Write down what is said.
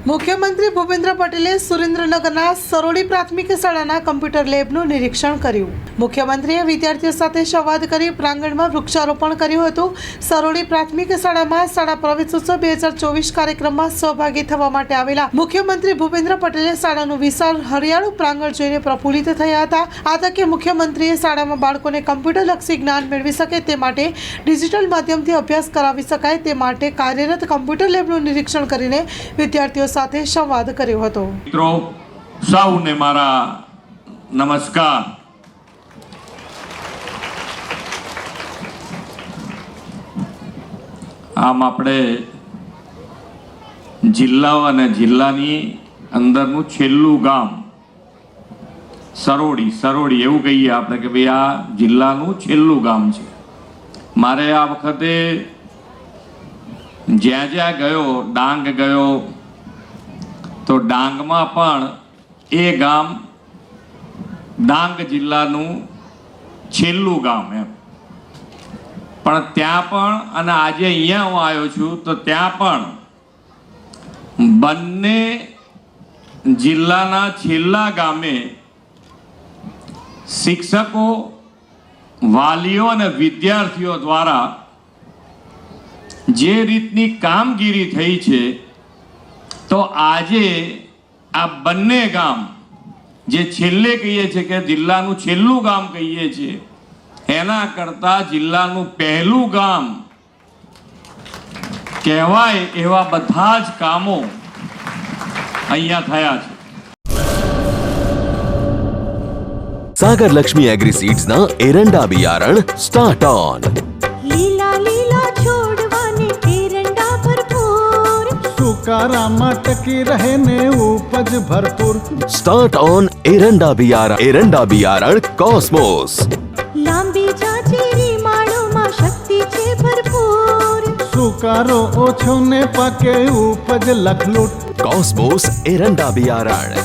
મુખ્યમંત્રી ભૂપેન્દ્ર પટેલે સુરેન્દ્રનગરના સરોડી પ્રાથમિક શાળાના કમ્પ્યુટર લેબનું નિરીક્ષણ કર્યું. મુખ્યમંત્રીએ વિદ્યાર્થીઓ સાથે સંવાદ કરી પ્રાંગણમાં વૃક્ષારોપણ કર્યું હતું. સરોડી પ્રાથમિક શાળામાં શાળા પ્રવેશોત્સવ 2024 કાર્યક્રમમાં સહભાગી થવા માટે આવેલા મુખ્યમંત્રી ભૂપેન્દ્ર પટેલે શાળાનું વિશાળ હરિયાળું પ્રાંગણ જોઈને પ્રફુલ્લિત થયા હતા. આ તકે મુખ્યમંત્રીએ શાળામાં બાળકોને કમ્પ્યુટરલક્ષી જ્ઞાન મેળવી શકે તે માટે ડિજિટલ માધ્યમથી અભ્યાસ કરાવી શકાય તે માટે કાર્યરત કમ્પ્યુટર લેબનું નિરીક્ષણ કરીને વિદ્યાર્થીઓ સાથે સંવાદ કર્યો હતો. મિત્રો સૌને મારા નમસ્કાર. આમ આપણે જિલ્લાઓ અને જિલ્લાની અંદરનું છેલ્લું ગામ સરોડી એવું કહીએ આપણે કે ભાઈ આ જિલ્લાનું છેલ્લું ગામ છે. મારે આ વખતે જ્યાં જ્યાં ગયો, ડાંગ ગયો, તો ડાંગમાં પણ એ ગામ ડાંગ જિલ્લાનું છેલ્લું ગામ એમ, પણ ત્યાં પણ અને આજે અહીંયા હું આવ્યો છું તો ત્યાં પણ બંને જિલ્લાના છેલ્લા ગામે શિક્ષકો, વાલીઓ અને વિદ્યાર્થીઓ દ્વારા જે રીતની કામગીરી થઈ છે, તો આજે આ બંને ગામ જે છેલ્લે કહીએ છીએ કે જિલ્લાનું છેલ્લું ગામ કહીએ છીએ, એના કરતાં જિલ્લાનું પહેલું ગામ કહેવાય એવા બધા જ કામો અહીંયા થયા છે. सागर लक्ष्मी एग्रीसीड्स ना एरंडा बियारण स्टार्ट ऑन. લીલા લીલા છોડવાને એરંડા ભરપૂર, સુકારામાં ટકી રહે ને ઉપજ ભરપૂર. स्टार्ट ऑन एरंडा बियारण कॉस्मोस. લાંબી જાચેરી માળોમાં શક્તિ છે ભરપૂર, સુકારો ઓછો ને પાકે ઉપજ લખલૂટ. कॉस्मोस एरंडा बियारण